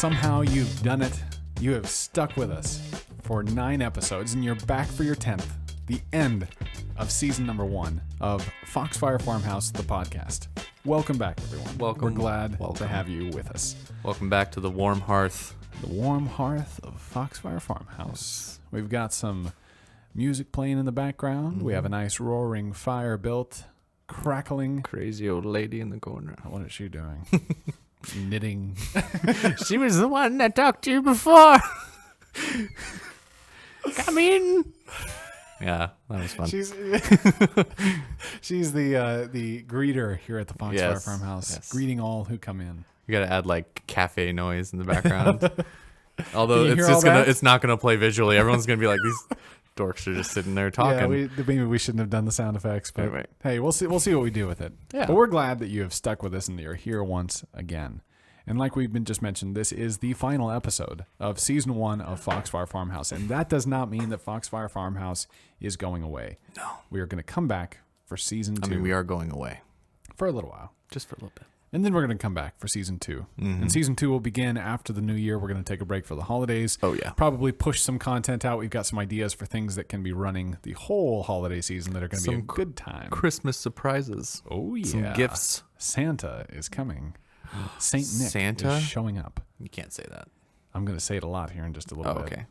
Somehow you've done it. You have stuck with us for 9 episodes, and you're back for your 10th, the end of season number 1 of Foxfire Farmhouse, the podcast. Welcome back, everyone. Welcome. We're glad to have you with us. Welcome back to the warm hearth. The warm hearth of Foxfire Farmhouse. We've got some music playing in the background. We have a nice roaring fire built, crackling. Crazy old lady in the corner. What is she doing? Knitting. She was the one that talked to you before. Come in. Yeah, that was fun. She's the greeter here at the Foxfire Farmhouse, greeting all who come in. You gotta add like cafe noise in the background. Although it's it's not gonna play visually. Everyone's gonna be like, these dorks are just sitting there talking. Yeah, maybe we shouldn't have done the sound effects, but right. Hey, we'll see what we do with it. Yeah. But we're glad that you have stuck with us and that you're here once again. And like we've been just mentioned, this is the final episode of season 1 of Foxfire Farmhouse, and that does not mean that Foxfire Farmhouse is going away. No, we are going to come back for season 2. I mean, we are going away for a little while, just for a little bit. And then we're going to come back for season 2. Mm-hmm. And season 2 will begin after the new year. We're going to take a break for the holidays. Oh, yeah. Probably push some content out. We've got some ideas for things that can be running the whole holiday season that are going to be a good time. Christmas surprises. Oh, yeah. Some gifts. Santa is coming. Saint Nick Santa is showing up. You can't say that. I'm going to say it a lot here in just a little bit. Okay.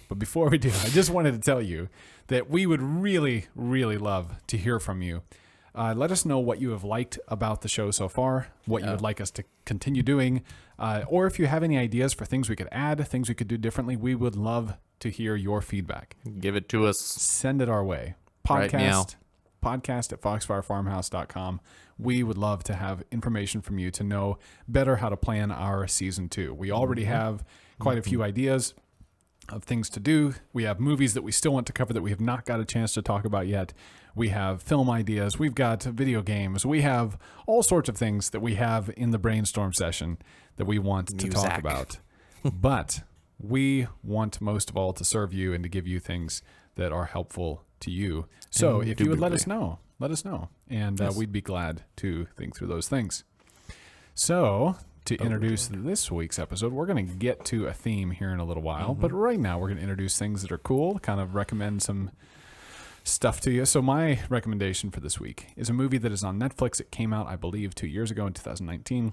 But before we do, I just wanted to tell you that we would really, really love to hear from you. Let us know what you have liked about the show so far, what you would like us to continue doing, or if you have any ideas for things we could add, things we could do differently. We would love to hear your feedback. Give it to us. Send it our way. Right now. Podcast at foxfirefarmhouse.com. We would love to have information from you to know better how to plan our season 2. We already have quite a few ideas of things to do. We have movies that we still want to cover that we have not got a chance to talk about yet. We have film ideas. We've got video games. We have all sorts of things that we have in the brainstorm session that we want to talk about. But we want most of all to serve you and to give you things that are helpful to you. So if you would let us know. And we'd be glad to think through those things. So to introduce this week's episode, we're going to get to a theme here in a little while. But right now we're going to introduce things that are cool, kind of recommend some stuff to you. So my recommendation for this week is a movie that is on Netflix. It came out, I believe, 2 years ago in 2019,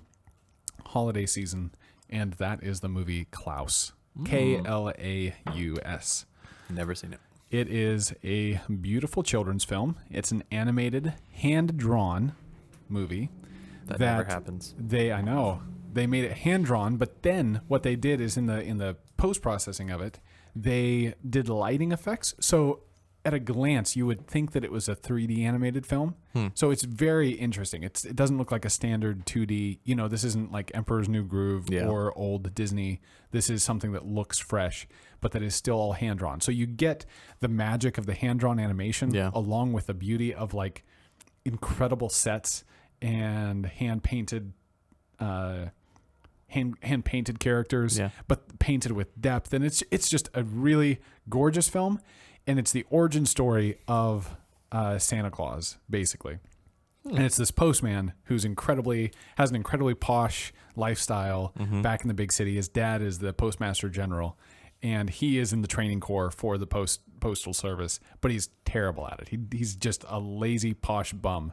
holiday season, and that is the movie Klaus. Klaus. Never seen it. It is a beautiful children's film. It's an animated, hand-drawn movie. That never happens. I know. They made it hand-drawn, but then what they did is in the post-processing of it, they did lighting effects. So at a glance, you would think that it was a 3D animated film. So it's very interesting. It doesn't look like a standard 2D. You know, this isn't like Emperor's New Groove or old Disney. This is something that looks fresh, but that is still all hand-drawn. So you get the magic of the hand-drawn animation along with the beauty of like incredible sets and hand-painted characters, but painted with depth. And it's just a really gorgeous film. And it's the origin story of Santa Claus, basically. And it's this postman who's has an incredibly posh lifestyle back in the big city. His dad is the postmaster general, and he is in the training corps for the postal service, but he's terrible at it. He's just a lazy, posh bum,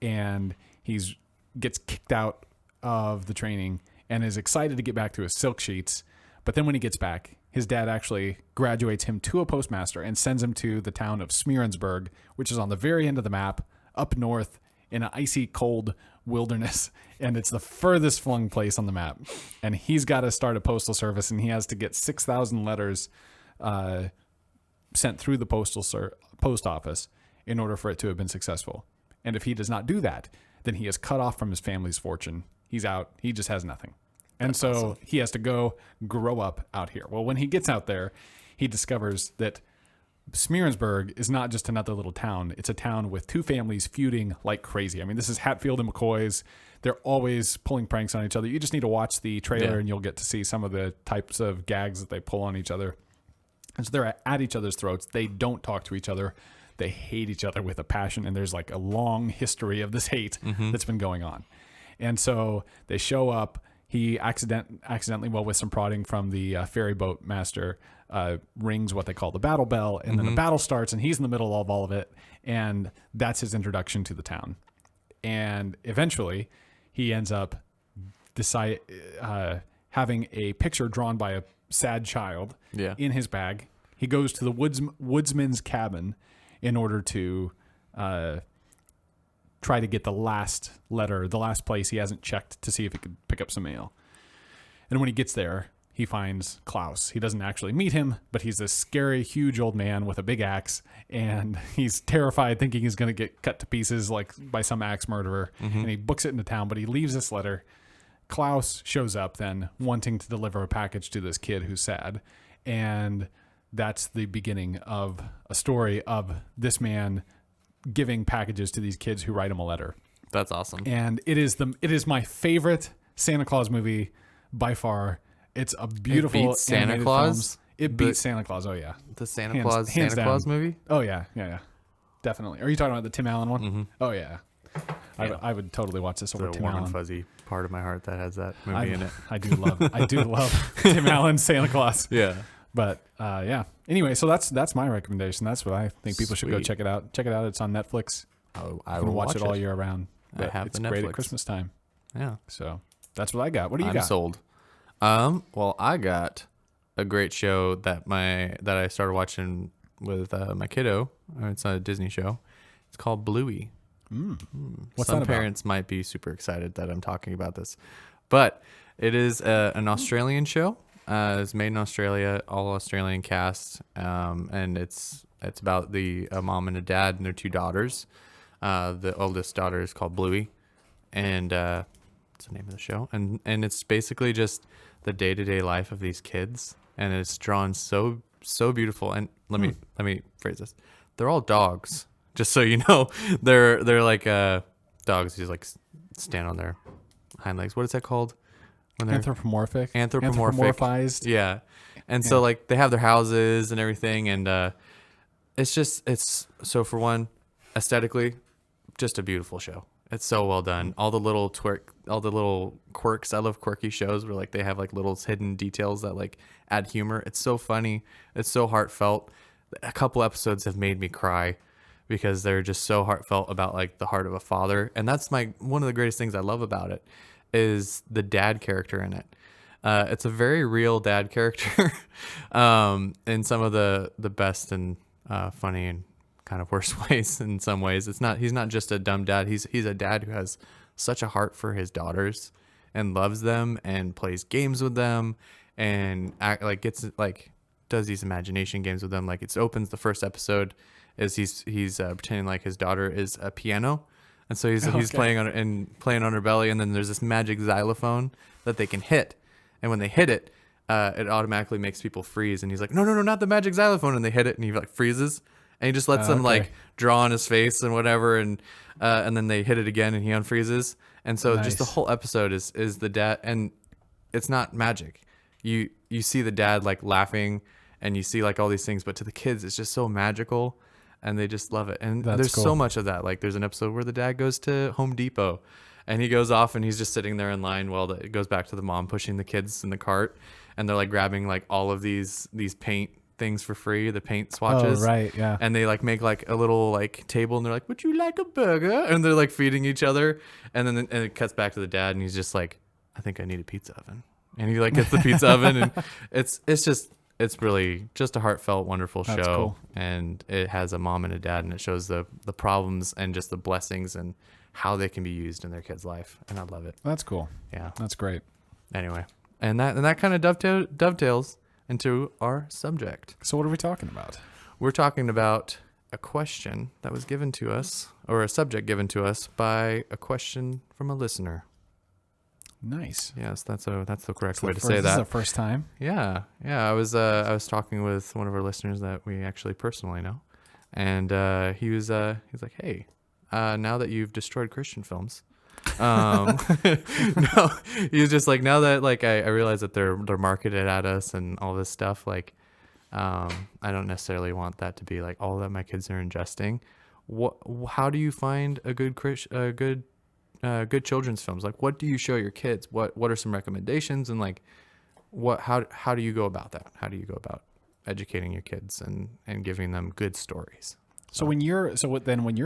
and gets kicked out of the training and is excited to get back to his silk sheets. But then when he gets back, his dad actually graduates him to a postmaster and sends him to the town of Smearensburg, which is on the very end of the map, up north in an icy, cold wilderness. And it's the furthest flung place on the map. And he's got to start a postal service, and he has to get 6,000 letters sent through the post office in order for it to have been successful. And if he does not do that, then he is cut off from his family's fortune. He's out. He just has nothing. And so awesome. He has to go grow up out here. Well, when he gets out there, he discovers that Smearensburg is not just another little town. It's a town with 2 families feuding like crazy. I mean, this is Hatfield and McCoy's. They're always pulling pranks on each other. You just need to watch the trailer and you'll get to see some of the types of gags that they pull on each other. And so they're at each other's throats. They don't talk to each other. They hate each other with a passion. And there's like a long history of this hate that's been going on. And so they show up. he accidentally, well, with some prodding from the ferry boat master, rings what they call the battle bell, and then the battle starts, and he's in the middle of all of it, and that's his introduction to the town. And eventually, he ends up having a picture drawn by a sad child in his bag. He goes to the woodsman's cabin in order to try to get the last letter, the last place he hasn't checked to see if he could pick up some mail. And when he gets there, he finds Klaus. He doesn't actually meet him, but he's this scary, huge old man with a big axe, and he's terrified, thinking he's going to get cut to pieces like by some axe murderer. And he books it into town, but he leaves this letter. Klaus shows up then, wanting to deliver a package to this kid who's sad, and that's the beginning of a story of this man giving packages to these kids who write him a letter. That's awesome. And it is my favorite Santa Claus movie by far. It's a beautiful It beats Santa Claus. Films. It beats Santa Claus. Oh yeah, The Santa Hands down. Claus movie. Oh yeah, definitely. Are you talking about the Tim Allen one? Mm-hmm. Oh yeah. I would totally watch this over The Tim warm Allen. and fuzzy part of my heart that has that movie in it. I do love Tim Allen Santa Claus. Yeah. But yeah. Anyway, so that's my recommendation. That's what I think people should go Sweet. check it out. Check it out. It's on Netflix. I You can will watch it all year round. I But have it's the great Netflix. at Christmas time. Yeah. So that's what I got. What do you I'm got? sold. Well, I got a great show that I started watching with my kiddo. It's a Disney show. It's called Bluey. What's Some that about? parents might be super excited that I'm talking about this, but it is an Australian show. It's made in Australia, all Australian cast, and it's about a mom and a dad and their two daughters. The oldest daughter is called Bluey, and that's the name of the show. And it's basically just the day-to-day life of these kids, and it's drawn so beautiful. And let me phrase this: they're all dogs. Just so you know, they're like dogs who like stand on their hind legs. What is that called? When they're Anthropomorphized. Yeah. And so like they have their houses and everything, and it's so for one, aesthetically, just a beautiful show. It's so well done. All the little quirks. I love quirky shows where like they have like little hidden details that like add humor. It's so funny. It's so heartfelt. A couple episodes have made me cry because they're just so heartfelt about like the heart of a father. And that's one of the greatest things I love about it is the dad character in it. It's a very real dad character in some of the best and funny and kind of worst ways in some ways. He's not just a dumb dad. He's a dad who has such a heart for his daughters and loves them and plays games with them and does these imagination games with them. Like it opens the first episode is he's pretending like his daughter is a piano. And so he's playing on her belly, and then there's this magic xylophone that they can hit. And when they hit it, it automatically makes people freeze. And he's like, no, not the magic xylophone. And they hit it, and he like freezes. And he just lets them like draw on his face and whatever. And then they hit it again, and he unfreezes. And so just the whole episode is the dad, and it's not magic. You see the dad like laughing, and you see like all these things, but to the kids, it's just so magical. And they just love it. And there's so much of that. Like there's an episode where the dad goes to Home Depot and he goes off and he's just sitting there in line while it goes back to the mom pushing the kids in the cart. And they're like grabbing like all of these paint things for free, the paint swatches. Oh, right. Yeah. And they like make like a little like table and they're like, would you like a burger? And they're like feeding each other. And then it cuts back to the dad and he's just like, I think I need a pizza oven. And he like gets the pizza oven and it's really just a heartfelt, wonderful show. Cool. And it has a mom and a dad, and it shows the problems and just the blessings and how they can be used in their kid's life. And I love it. That's cool. Yeah. That's great. Anyway, and that kind of dovetails into our subject. So what are we talking about? We're talking about a question that was given to us, or a subject given to us by a question from a listener. Nice. Yes, that's the correct way to This say is that. the first time. Yeah. I was talking with one of our listeners that we actually personally know, and he's like, hey, now that you've destroyed Christian films, no, he's just like, now that like I realize that they're marketed at us and all this stuff, like I don't necessarily want that to be like all that my kids are ingesting. How do you find a good good children's films? Like, what do you show your kids? What are some recommendations? And like, how do you go about that? How do you go about educating your kids and giving them good stories? So when you're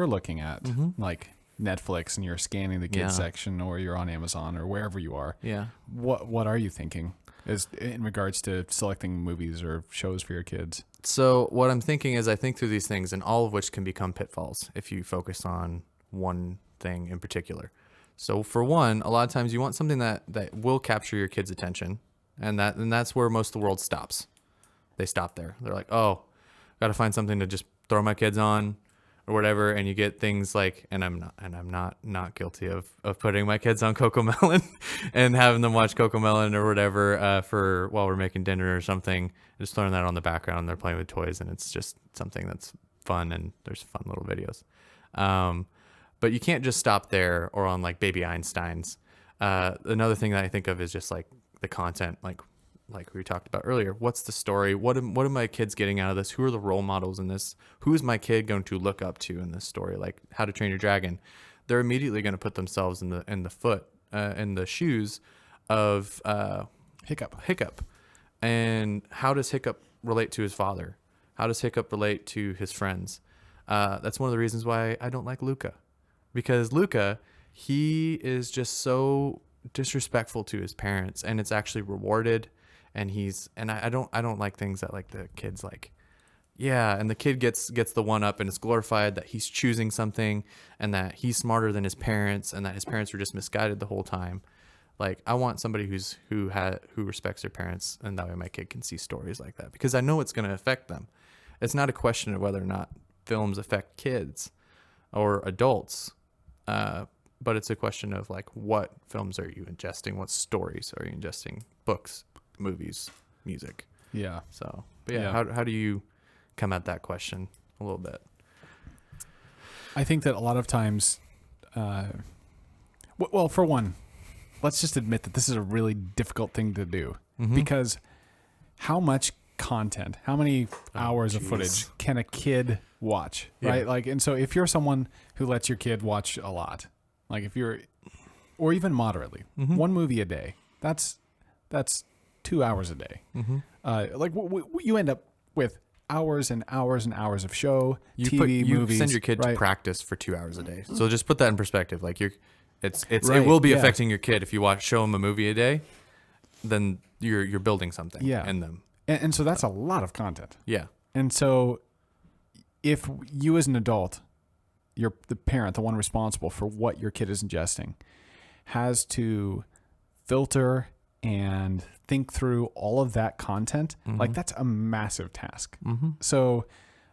looking at like Netflix and you're scanning the kids section, or you're on Amazon or wherever you are, what are you thinking is in regards to selecting movies or shows for your kids? So what I'm thinking is I think through these things, and all of which can become pitfalls if you focus on one thing in particular. So for one, a lot of times you want something that will capture your kid's attention, and that's where most of the world stops. They stop there. They're like, oh, got to find something to just throw my kids on or whatever, and you get things like, and I'm not guilty of putting my kids on Cocomelon and having them watch Cocomelon or whatever for while we're making dinner or something, just throwing that on the background and they're playing with toys, and it's just something that's fun, and there's fun little videos. But you can't just stop there, or on like Baby Einsteins. Another thing that I think of is just like the content, like we talked about earlier. What's the story? What are my kids getting out of this? Who are the role models in this? Who is my kid going to look up to in this story? Like How to Train Your Dragon. They're immediately going to put themselves in the shoes of Hiccup. And how does Hiccup relate to his father? How does Hiccup relate to his friends? That's one of the reasons why I don't like Luca, because Luca, he is just so disrespectful to his parents, and it's actually rewarded. And I don't like things that like the kids like, and the kid gets the one up, and it's glorified that he's choosing something and that he's smarter than his parents, and that his parents were just misguided the whole time. Like, I want somebody who respects their parents, and that way my kid can see stories like that, because I know it's going to affect them. It's not a question of whether or not films affect kids or adults, but it's a question of like, what films are you ingesting? What stories are you ingesting? Books, movies, music. Yeah. So, but how do you come at that question a little bit? I think that a lot of times, well, for one, let's just admit that this is a really difficult thing to do, because how much content, how many hours of footage can a kid watch, right? Like, and so if you're someone who lets your kid watch a lot, like if you're, or even moderately, one movie a day, that's 2 hours a day. Like you end up with hours and hours and hours of show, TV, you movies. Send your kid to practice for 2 hours a day. So just put that in perspective. Like it will be affecting your kid if you show them a movie a day. Then you're building something in them. And so that's a lot of content. Yeah. And so if you as an adult, you're the parent, the one responsible for what your kid is ingesting, has to filter and think through all of that content, like that's a massive task. So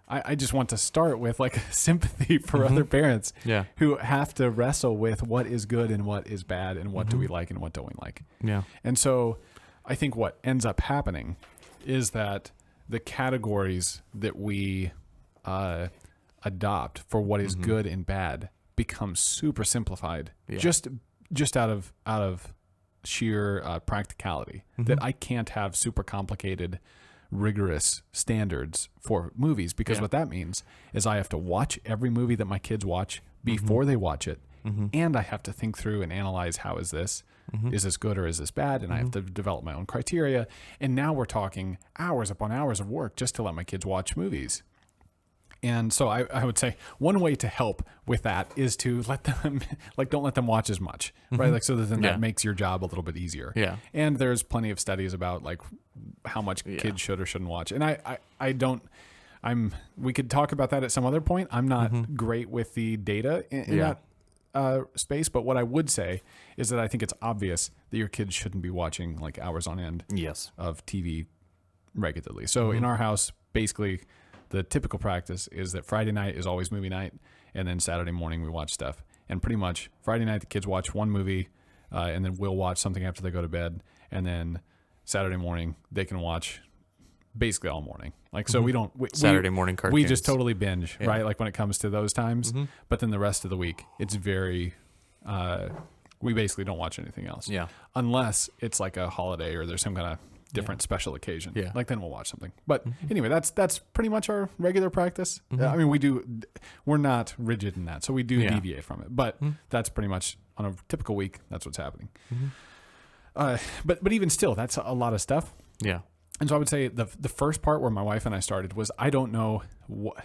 I just want to start with like sympathy for other parents who have to wrestle with what is good and what is bad, and what do we like and what don't we like. Yeah. And so I think what ends up happening is that the categories that we adopt for what is good and bad become super simplified, just out of sheer practicality, that I can't have super complicated, rigorous standards for movies, because what that means is I have to watch every movie that my kids watch before they watch it, and I have to think through and analyze, how is this? Is this good or is this bad? And I have to develop my own criteria. And now we're talking hours upon hours of work just to let my kids watch movies. And so I would say one way to help with that is to let them, like, don't let them watch as much, right? Like, so that then that makes your job a little bit easier. Yeah. And there's plenty of studies about like how much kids should or shouldn't watch. And we could talk about that at some other point. I'm not great with the data in that space, but what I would say is that I think it's obvious that your kids shouldn't be watching like hours on end of TV regularly. So in our house, basically, the typical practice is that Friday night is always movie night, and then Saturday morning we watch stuff. And pretty much Friday night the kids watch one movie, and then we'll watch something after they go to bed, and then Saturday morning they can watch basically all morning. Like, so we don't Saturday morning cartoons. We just totally binge, right? Like when it comes to those times. But then the rest of the week, it's very we basically don't watch anything else. Yeah. Unless it's like a holiday or there's some kind of different special occasion. Yeah. Like then we'll watch something. But anyway, that's pretty much our regular practice. I mean, we're not rigid in that, so we do deviate from it. But that's pretty much on a typical week, that's what's happening. But even still, that's a lot of stuff. Yeah. And so I would say the first part where my wife and I started was I don't know what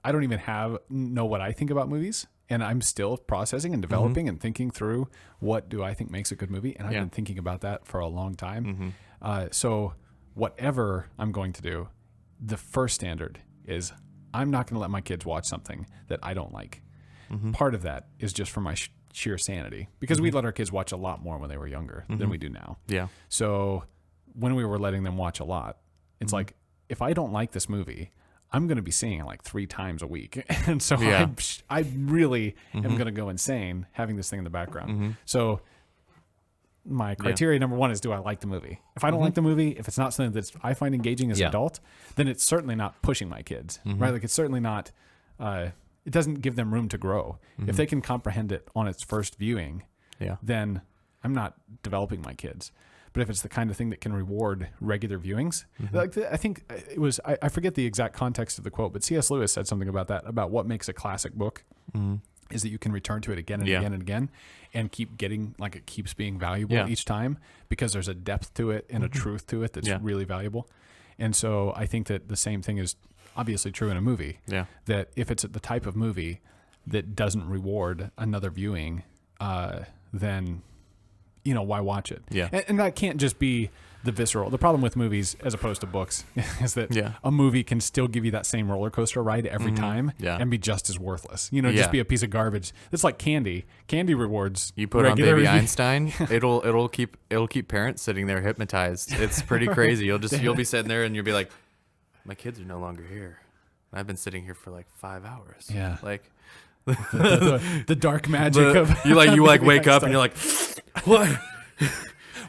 I think about movies, and I'm still processing and developing and thinking through what do I think makes a good movie, and I've been thinking about that for a long time. So whatever I'm going to do, the first standard is I'm not going to let my kids watch something that I don't like. Part of that is just for my sheer sanity, because we let our kids watch a lot more when they were younger than we do now. Yeah. So when we were letting them watch a lot, it's like, if I don't like this movie, I'm going to be seeing it like 3 times a week. And so I really am going to go insane having this thing in the background. So my criteria number 1 is, do I like the movie? If I don't like the movie, if it's not something that I find engaging as an adult, then it's certainly not pushing my kids, right? Like, it's certainly not, it doesn't give them room to grow. If they can comprehend it on its first viewing, then I'm not developing my kids. But if it's the kind of thing that can reward regular viewings, like I think it was, I forget the exact context of the quote, but C.S. Lewis said something about that, about what makes a classic book is that you can return to it again and again and again and keep getting, like, it keeps being valuable each time, because there's a depth to it and a truth to it that's really valuable. And so I think that the same thing is obviously true in a movie. Yeah. That if it's the type of movie that doesn't reward another viewing, then, you know, why watch it? Yeah. And that can't just be the visceral. The problem with movies as opposed to books is that a movie can still give you that same roller coaster ride every time and be just as worthless. You know, just be a piece of garbage. It's like candy. Candy rewards. You put on Baby Einstein, it'll keep parents sitting there hypnotized. It's pretty crazy. You'll be sitting there and you'll be like, my kids are no longer here. I've been sitting here for like 5 hours. Yeah. Like the dark magic of you wake up and you're like, what?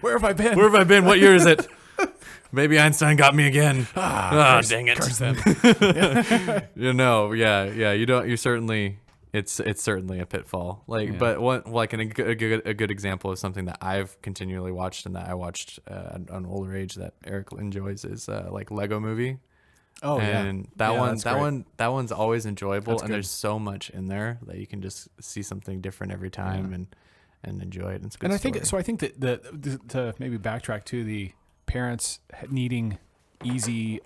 Where have I been? Where have I been? What year is it? Baby Einstein got me again. Dang it. Curse them. You certainly, it's certainly a pitfall. Like, but a good example of something that I've continually watched and that I watched at an older age that Eric enjoys is like Lego Movie. Oh, and that one's always enjoyable, and there's so much in there that you can just see something different every time and enjoy it. It's a good story. I think that to maybe backtrack to the parents needing easy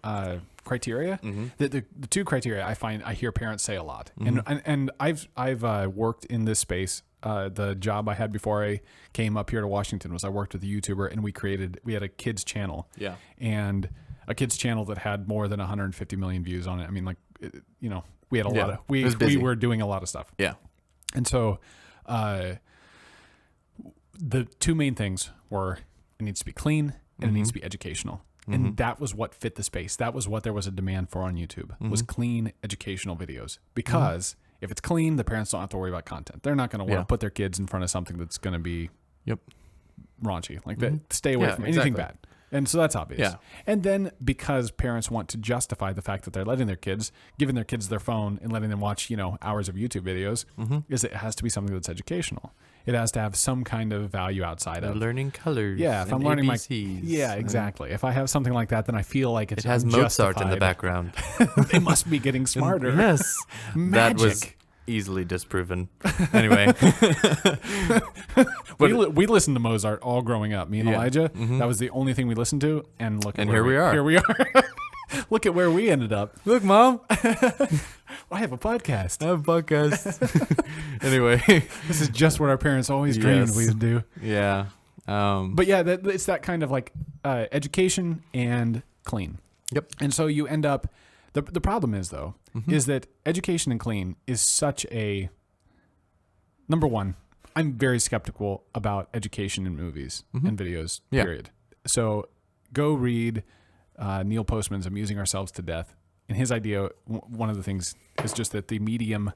criteria, the 2 criteria I hear parents say a lot, and I've worked in this space. The job I had before I came up here to Washington was I worked with a YouTuber, and we had a kids channel. Yeah. And a kids channel that had more than 150 million views on it. I mean, like, you know, we had a lot of, we were doing a lot of stuff. Yeah. And so, the 2 main things were, it needs to be clean and it needs to be educational. And that was what fit the space. That was what there was a demand for on YouTube, was clean educational videos. Because if it's clean, the parents don't have to worry about content. They're not going to want to put their kids in front of something that's going to be raunchy. Like that. Stay away from anything bad. And so that's obvious. Yeah. And then because parents want to justify the fact that they're giving their kids their phone and letting them watch, you know, hours of YouTube videos, is it has to be something that's educational. It has to have some kind of value outside of learning colors. Yeah, if I'm learning ABCs. Yeah, exactly. If I have something like that, then I feel like it has Mozart in the background. They must be getting smarter. Yes, magic. That was easily disproven. Anyway, we listened to Mozart all growing up. Me and Elijah, that was the only thing we listened to. And here we are. Here we are. Look at where we ended up. Look, Mom. I have a podcast. Anyway, this is just what our parents always dreamed we would do. Yeah. But yeah, it's that kind of like education and clean. Yep. And so you end up, the problem is though, is that education and clean is such a, number one, I'm very skeptical about education in movies and videos, period. So go read Neil Postman's Amusing Ourselves to Death. And his idea, one of the things is just that the medium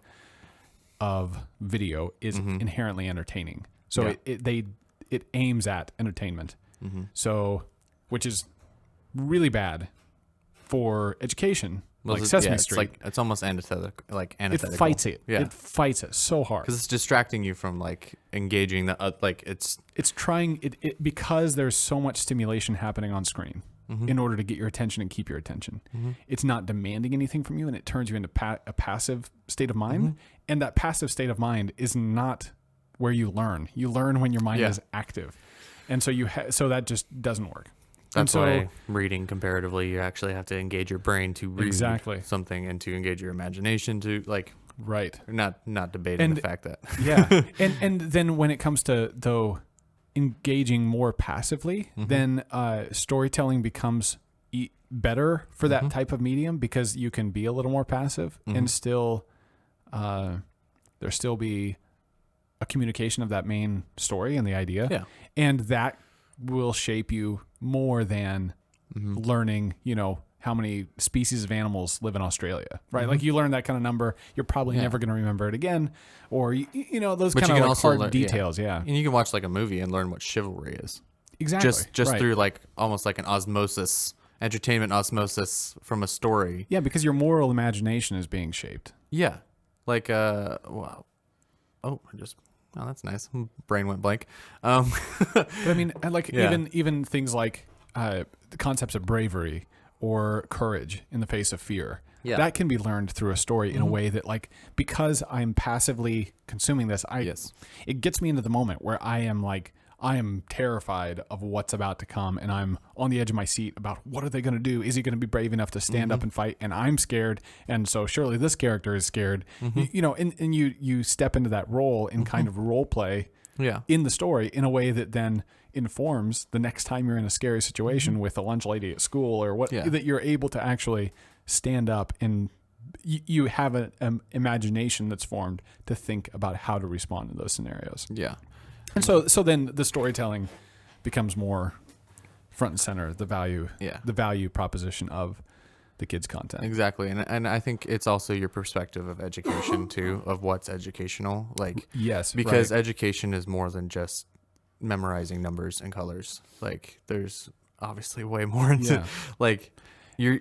of video is inherently entertaining. So it aims at entertainment. So, which is really bad for education. Like Sesame Street. It's almost antithetical. It fights it. Yeah. It fights it so hard. Because it's distracting you from like engaging the it's trying it because there's so much stimulation happening on screen. In order to get your attention and keep your attention. It's not demanding anything from you, and it turns you into a passive state of mind. And that passive state of mind is not where you learn. You learn when your mind Yeah. is active. And so so that just doesn't work. That's and so, why reading comparatively, you actually have to engage your brain to read something and to engage your imagination to like, right. Not debating the fact that. Yeah. And then when it comes to though engaging more passively, then storytelling becomes better for that type of medium, because you can be a little more passive and still there still be a communication of that main story and the idea. Yeah. And that will shape you more than learning, how many species of animals live in Australia, right? Like you learn that kind of number, you're probably never going to remember it again, or those kind of like hard details. Yeah. And you can watch like a movie and learn what chivalry is. Exactly. Just right. through like almost like an entertainment osmosis from a story. Yeah, because your moral imagination is being shaped. Yeah. Like wow. Oh, that's nice. Brain went blank. But I mean, like even things like the concepts of bravery or courage in the face of fear. Yeah. That can be learned through a story in a way that, like, because I'm passively consuming this, it gets me into the moment where I am terrified of what's about to come, and I'm on the edge of my seat about what are they going to do? Is he going to be brave enough to stand up and fight? And I'm scared, and so surely this character is scared. And you step into that role and kind of role play in the story in a way that then informs the next time you're in a scary situation with a lunch lady at school or that you're able to actually stand up and you have an imagination that's formed to think about how to respond to those scenarios. Yeah. And so then the storytelling becomes more front and center, the value proposition of the kids' content. Exactly. And I think it's also your perspective of education too, of what's educational. Like, yes, because education is more than just memorizing numbers and colors. Like, there's obviously way more into like you're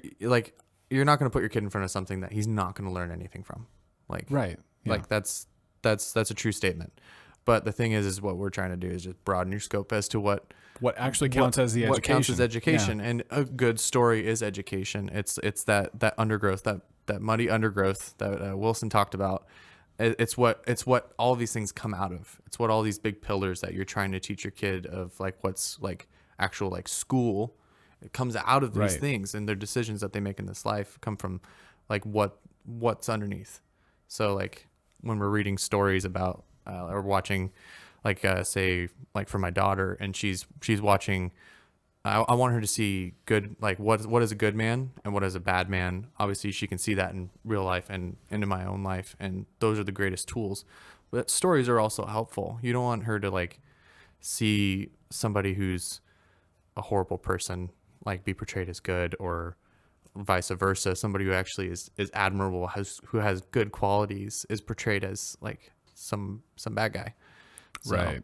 not going to put your kid in front of something that he's not going to learn anything from. Like, right. Yeah. Like that's a true statement. But the thing is what we're trying to do is just broaden your scope as to what actually counts as the education. What counts as education. Yeah. And a good story is education. It's that undergrowth, that muddy undergrowth that Wilson talked about. It's what all these things come out of. It's what all these big pillars that you're trying to teach your kid of, like what's like actual like school. It comes out of these things, and their decisions that they make in this life come from like what's underneath. So like when we're reading stories about or watching, like say like for my daughter, and she's watching, I want her to see good, like what is a good man and what is a bad man. Obviously she can see that in real life and in my own life, and those are the greatest tools. But stories are also helpful. You don't want her to like see somebody who's a horrible person like be portrayed as good, or vice versa. Somebody who actually is admirable, who has good qualities, is portrayed as like some bad guy. So, right.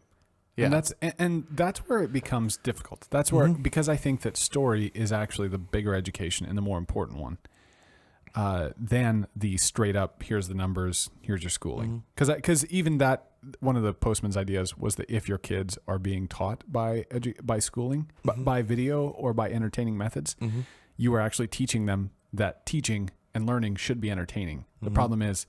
Yeah. And that's where it becomes difficult. That's where, because I think that story is actually the bigger education and the more important one than the straight up, here's the numbers, here's your schooling. Because even that, one of the Postman's ideas was that if your kids are being taught by schooling, by video or by entertaining methods, you are actually teaching them that teaching and learning should be entertaining. The problem is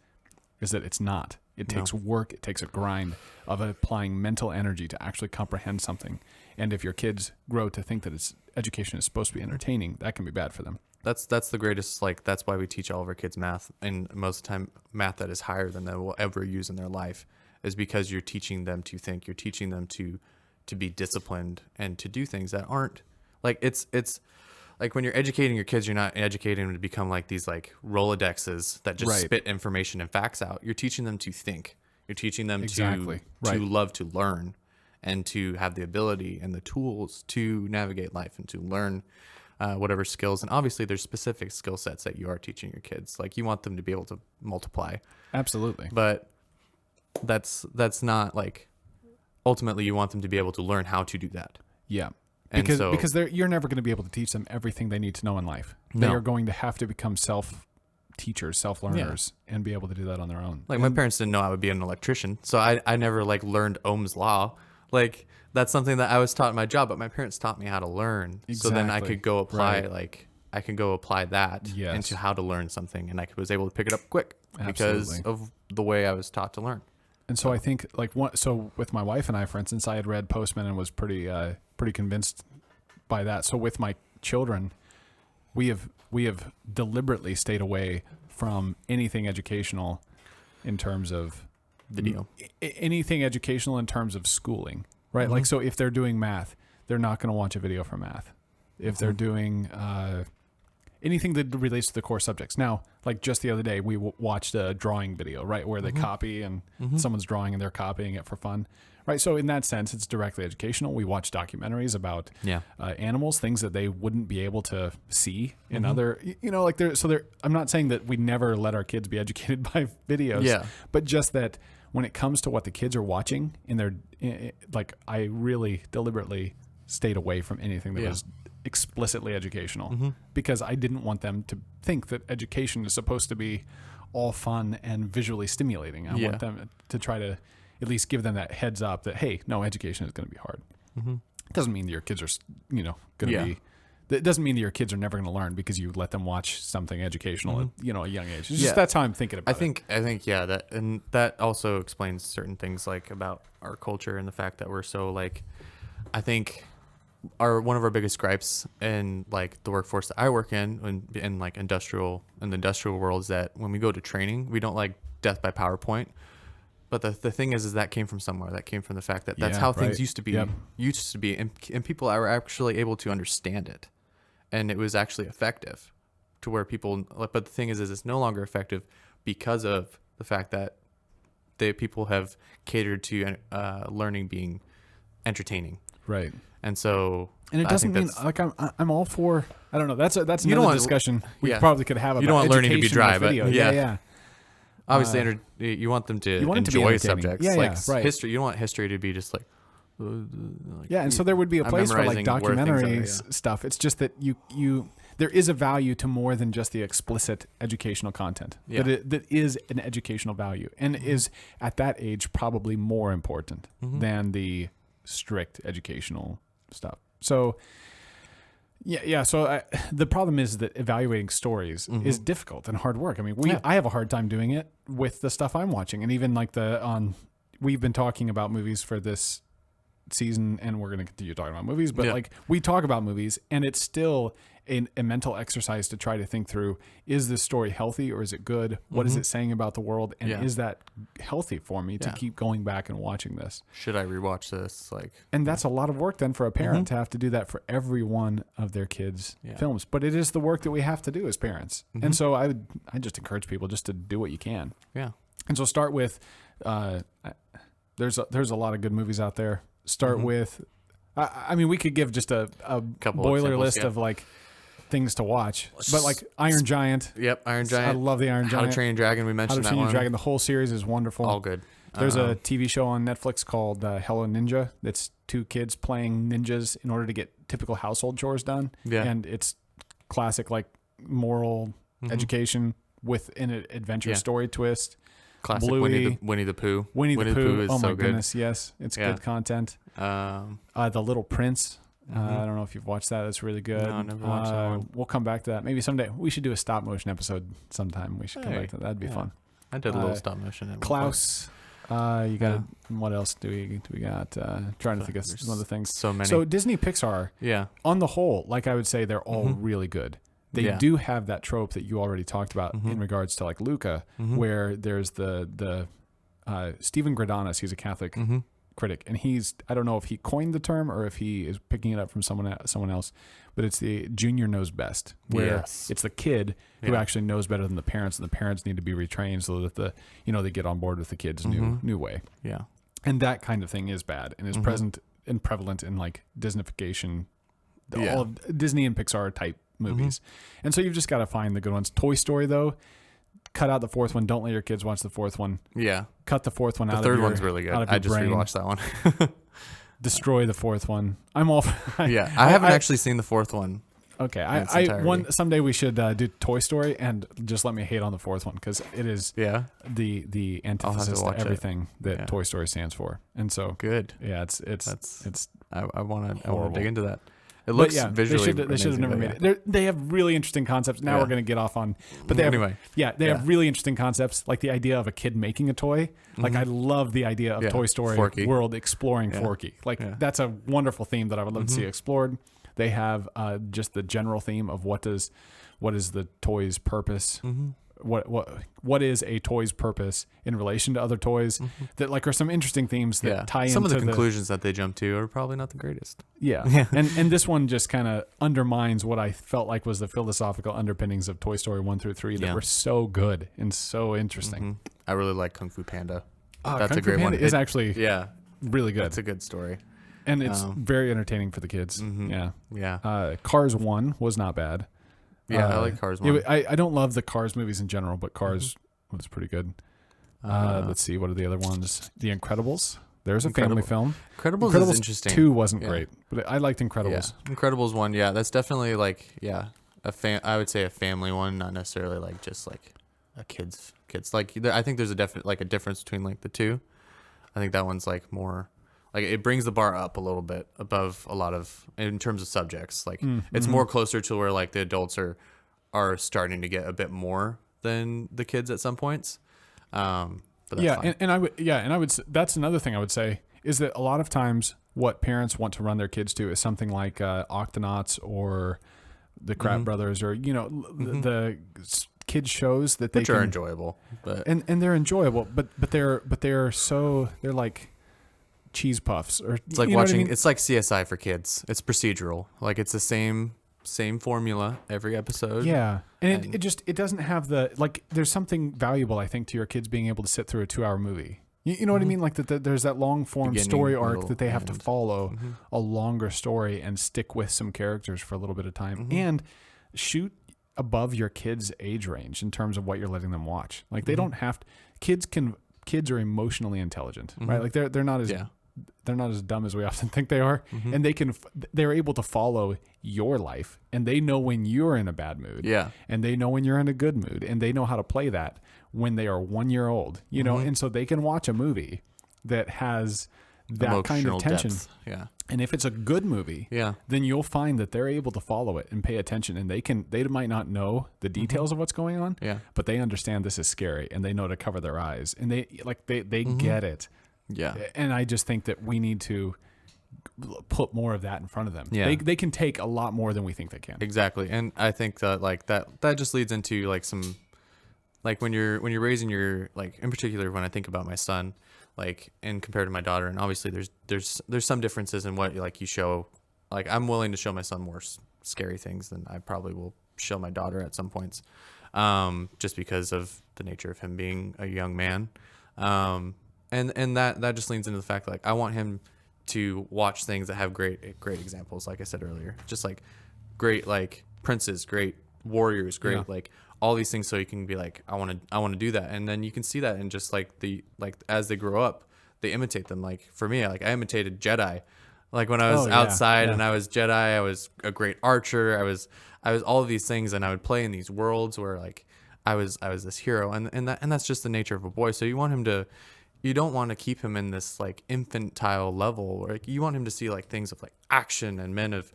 that it's not. It takes work. It takes a grind of applying mental energy to actually comprehend something. And if your kids grow to think that education is supposed to be entertaining, that can be bad for them. That's the greatest, like, that's why we teach all of our kids math, and most of the time math that is higher than they will ever use in their life, is because you're teaching them to think. You're teaching them to be disciplined and to do things that aren't like, it's like when you're educating your kids, you're not educating them to become like these like Rolodexes that just spit information and facts out. You're teaching them to think. You're teaching them to love to learn, and to have the ability and the tools to navigate life and to learn whatever skills. And obviously there's specific skill sets that you are teaching your kids. Like, you want them to be able to multiply. Absolutely. But that's not like, ultimately you want them to be able to learn how to do that. Yeah. And because you're never going to be able to teach them everything they need to know in life. They are going to have to become self-teachers, self-learners, and be able to do that on their own. Like, my parents didn't know I would be an electrician, so I never like learned Ohm's law. Like, that's something that I was taught in my job, but my parents taught me how to learn. Exactly. So then I could go apply that into how to learn something, and I was able to pick it up quick because of the way I was taught to learn. And so I think like so with my wife and I, for instance, I had read Postman and was pretty convinced by that. So with my children, we have deliberately stayed away from anything educational in terms of video, anything educational in terms of schooling, right? Mm-hmm. Like, so if they're doing math, they're not going to watch a video for math. If they're doing anything that relates to the core subjects. Now, like just the other day, we watched a drawing video, right, where they copy and someone's drawing and they're copying it for fun, right? So in that sense, it's directly educational. We watch documentaries about animals, things that they wouldn't be able to see in other, like I'm not saying that we never let our kids be educated by videos, but just that when it comes to what the kids are watching like I really deliberately stayed away from anything that was explicitly educational because I didn't want them to think that education is supposed to be all fun and visually stimulating. I want them to try to at least give them that heads up that, hey, no, education is going to be hard. It doesn't mean that your kids are, going to be, it doesn't mean that your kids are never going to learn because you let them watch something educational at, a young age. It's just that's how I'm thinking about it. I think, that also explains certain things like about our culture and the fact that we're so like, I think one of our biggest gripes in like the workforce that I work in like the industrial world is that when we go to training, we don't like death by PowerPoint. But the thing is that came from somewhere. That came from the fact that that's how things used to be. And people are actually able to understand it, and it was actually effective, to where people. But the thing is it's no longer effective because of the fact that people have catered to learning being entertaining. Right. And so, and it doesn't mean like I'm all for. I don't know. That's another discussion we probably could have about. You don't want learning to be dry, but yeah. Obviously, you want them to enjoy subjects like history. You don't want history to be just like. And so there would be a place for like documentaries stuff. It's just that there is a value to more than just the explicit educational content. That is an educational value and is at that age probably more important than the strict educational stuff. So so the problem is that evaluating stories is difficult and hard work. I mean, I have a hard time doing it with the stuff I'm watching, and even like we've been talking about movies for this season, and we're going to continue talking about movies, but like we talk about movies, and it's still a mental exercise to try to think through, is this story healthy or is it good? What is it saying about the world? And is that healthy for me to keep going back and watching this? Should I rewatch this? And that's a lot of work then for a parent to have to do that for every one of their kids' films. But it is the work that we have to do as parents. And so I just encourage people just to do what you can. Yeah. And so start with, there's a lot of good movies out there. Start with, I mean, we could give just a couple boiler list of like things to watch, but like Iron Giant. Yep, Iron Giant. I love the Iron Giant. How to Train Your Dragon. We mentioned that one. How to Train Your Dragon. The whole series is wonderful. All good. There's a TV show on Netflix called Hello Ninja. That's two kids playing ninjas in order to get typical household chores done. Yeah, and it's classic like moral education with an adventure story twist. Classic Winnie the Pooh. Winnie the Pooh is oh my so goodness, yes, it's good content. The Little Prince. I don't know if you've watched that. That's really good. No, I never watched that one. We'll come back to that. Maybe someday. We should do a stop motion episode sometime. We should come back to that. That'd be fun. I did a little stop motion. Klaus. You got what else do we got? Trying to think of some other things. So many. So Disney Pixar. Yeah. On the whole, like I would say, they're all really good. They do have that trope that you already talked about in regards to like Luca, where there's the Stephen Gradanis. He's a Catholic critic, and I don't know if he coined the term or if he is picking it up from someone else, but it's the junior knows best, where it's the kid who actually knows better than the parents, and the parents need to be retrained so that they get on board with the kid's new way. Yeah, and that kind of thing is bad and is present and prevalent in like Disneyfication, all of Disney and Pixar type movies, and so you've just got to find the good ones. Toy Story though. Cut out the fourth one. Don't let your kids watch the fourth one. Yeah. Cut the fourth one out. The third one's really good. I just rewatched that one. Destroy the fourth one. I'm all. I haven't actually seen the fourth one. Okay. Someday we should do Toy Story and just let me hate on the fourth one because it is the antithesis to everything that Toy Story stands for. And so good. Yeah, it's. I want to dig into that. It looks yeah, visually. They should have never made it. They have really interesting concepts. Now we're going to get off on, but they have really interesting concepts, like the idea of a kid making a toy. Like I love the idea of Toy Story Forky. world exploring Forky. Like that's a wonderful theme that I would love to see explored. They have just the general theme of what is the toy's purpose. What is a toy's purpose in relation to other toys that like are some interesting themes that tie some into of the conclusions that they jump to are probably not the greatest. And this one just kind of undermines what I felt like was the philosophical underpinnings of Toy Story 1 through 3 that were so good and so interesting. I really like Kung Fu Panda. That's a great one. Is actually really good. It's a good story. And it's very entertaining for the kids. Cars 1 was not bad. I like Cars 1. I don't love the Cars movies in general, but Cars was pretty good. Let's see, what are the other ones? The Incredibles. There's a family film. Incredibles is interesting. 2 wasn't great, but I liked Incredibles. Incredibles 1, that's definitely like I would say a family one, not necessarily like just like a kids. Like I think there's a difference between like the two. I think that one's like more like it brings the bar up a little bit above a lot of in terms of subjects. Like it's more closer to where like the adults are starting to get a bit more than the kids at some points. But that's fine. And I would that's another thing I would say is that a lot of times what parents want to run their kids to is something like Octonauts or the Kratt Brothers or the kids shows that which are enjoyable, but and they're enjoyable, but they're like cheese puffs or it's like watching it's like CSI for kids. It's procedural, like it's the same formula every episode. And it doesn't have the like there's something valuable I think to your kids being able to sit through a 2-hour movie. You know what I mean? Like that there's that long form story arc that they have to follow a longer story and stick with some characters for a little bit of time and shoot above your kids' age range in terms of what you're letting them watch. Like they don't have to, kids are emotionally intelligent, right? Like they're not as dumb as we often think they are, and they're able to follow your life, and they know when you're in a bad mood, and they know when you're in a good mood, and they know how to play that when they are 1 year old, you know, and so they can watch a movie that has that emotional kind of tension. Depth. And if it's a good movie, then you'll find that they're able to follow it and pay attention, and they might not know the details of what's going on, but they understand this is scary, and they know to cover their eyes, and they get it. And I just think that we need to put more of that in front of them. They can take a lot more than we think they can. Exactly. And I think that like that just leads into like some like when you're raising your like in particular when I think about my son like and compared to my daughter, and obviously there's some differences in what like you show. Like I'm willing to show my son more scary things than I probably will show my daughter at some points, just because of the nature of him being a young man. And that just leans into the fact that, like I want him to watch things that have great examples, like I said earlier, just like great like princes, great warriors, great like all these things, so you can be like I want to do that, and then you can see that in just like as they grow up, they imitate them. Like for me, like I imitated Jedi, like when I was outside and I was Jedi, I was a great archer, I was all of these things, and I would play in these worlds where like I was this hero, and that's just the nature of a boy. So you want him to. You don't want to keep him in this like infantile level, or like, you want him to see like things of like action and men of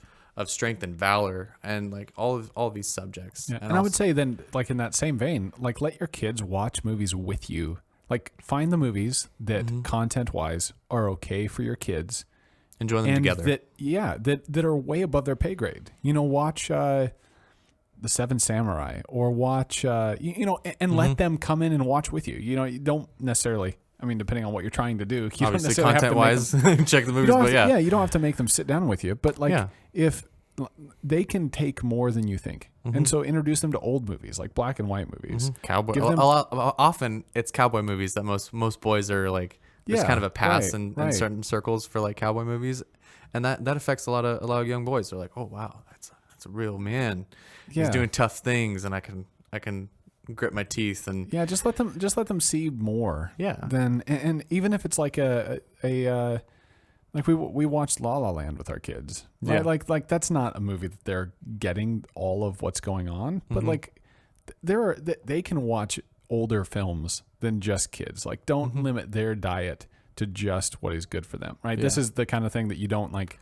strength and valor and like all of these subjects. And also, I would say then like in that same vein, like let your kids watch movies with you. Like find the movies that content wise are okay for your kids. Enjoy them together. That are way above their pay grade. You know, watch The Seven Samurai or watch and let them come in and watch with you. You know, you don't necessarily. I mean, depending on what you're trying to do, you obviously content-wise, check the movies. But you don't have to make them sit down with you. But like, if they can take more than you think, and so introduce them to old movies, like black and white movies. Cowboy. Often it's cowboy movies that most boys are like. There's kind of a pass in certain circles for like cowboy movies, and that affects a lot of young boys. They're like, oh wow, that's a real man. He's doing tough things, and I can grit my teeth and just let them see more then and even if it's like a like we watched La La Land with our kids, right? Like that's not a movie that they're getting all of what's going on, but like they can watch older films than just kids. Like don't limit their diet to just what is good for them, right? This is the kind of thing that you don't like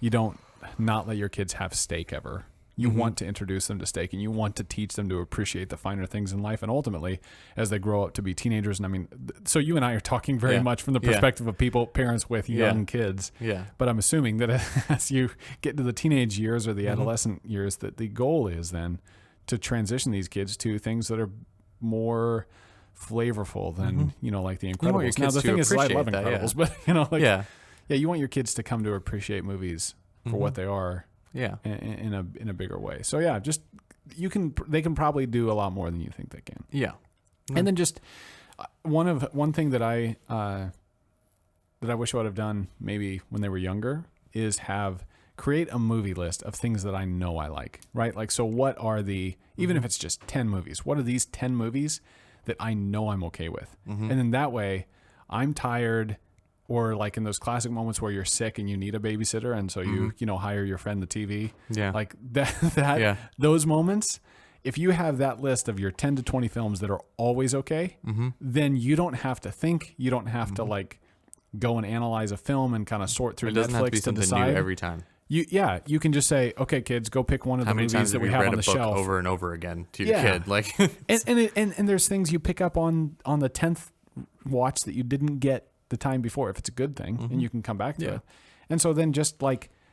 you don't not let your kids have steak ever. You want to introduce them to steak, and you want to teach them to appreciate the finer things in life. And ultimately, as they grow up to be teenagers, and I mean, so you and I are talking very much from the perspective of parents with young kids. Yeah. But I'm assuming that as you get to the teenage years or the adolescent years, that the goal is then to transition these kids to things that are more flavorful than, like the Incredibles. Now, the thing is, I love Incredibles, but, you want your kids to come to appreciate movies for what they are. Yeah. In a bigger way. So yeah, just they can probably do a lot more than you think they can. Yeah. And then just one thing that I wish I would have done maybe when they were younger is create a movie list of things that I know I like, right? Like, so what are even if it's just 10 movies, what are these 10 movies that I know I'm okay with? And then that way I'm tired, or like in those classic moments where you're sick and you need a babysitter, and so you hire your friend the TV. Yeah. Like that those moments, if you have that list of your 10 to 20 films that are always okay, then you don't have to think, you don't have to like go and analyze a film and kind of sort through Netflix to decide. It doesn't have to be something new every time. You can just say, okay, kids, go pick one of the movies that we have on the shelf over and over again to your kid. Like, and there's things you pick up on the 10th watch that you didn't get the time before, if it's a good thing, and you can come back to it. And so then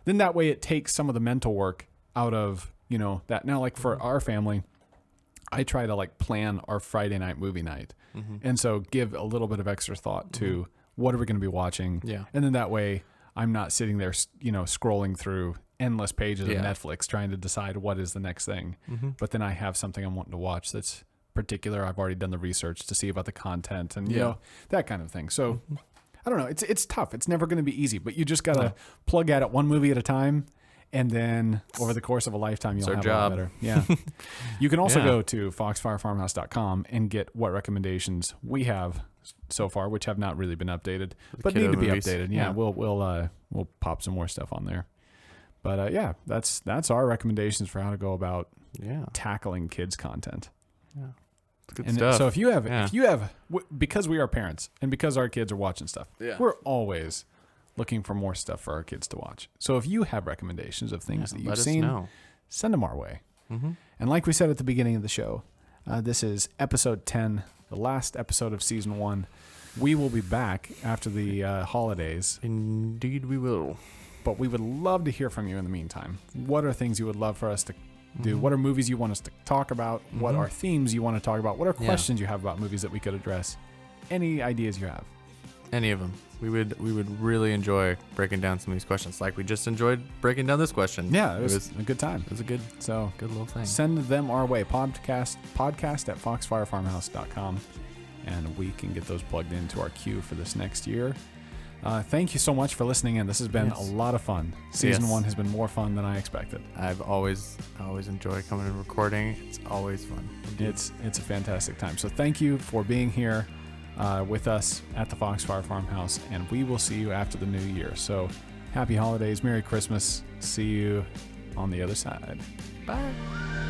then that way it takes some of the mental work out of, that. Now, like for our family, I try to like plan our Friday night movie night. And so give a little bit of extra thought to what are we going to be watching. Yeah. And then that way I'm not sitting there, scrolling through endless pages of Netflix trying to decide what is the next thing. But then I have something I'm wanting to watch that's particular. I've already done the research to see about the content and, that kind of thing. So I don't know. It's tough. It's never going to be easy, but you just got to plug at it one movie at a time. And then over the course of a lifetime, you'll have a lot better. Yeah. You can also go to foxfirefarmhouse.com and get what recommendations we have so far, which have not really been updated, but need to be updated. Yeah. We'll pop some more stuff on there. But that's our recommendations for how to go about tackling kids content. Yeah. Good stuff. So if you have, because we are parents and because our kids are watching stuff, we're always looking for more stuff for our kids to watch. So if you have recommendations of things that you've seen, send them our way. And like we said at the beginning of the show, this is episode 10, the last episode of season 1. We will be back after the holidays. Indeed we will. But we would love to hear from you in the meantime. What are things you would love for us to do? What are movies you want us to talk about? What are themes you want to talk about? What are questions you have about movies that we could address? Any ideas you have? Any of them. We would really enjoy breaking down some of these questions. Like we just enjoyed breaking down this question. Yeah, it was a good time. It was a good little thing. Send them our way. Podcast at foxfirefarmhouse.com, and we can get those plugged into our queue for this next year. Thank you so much for listening in. This has been a lot of fun. Season 1 has been more fun than I expected. I've always enjoyed coming and recording. It's always fun. It's a fantastic time. So thank you for being here with us at the Foxfire Farmhouse, and we will see you after the new year. So happy holidays, Merry Christmas. See you on the other side. Bye.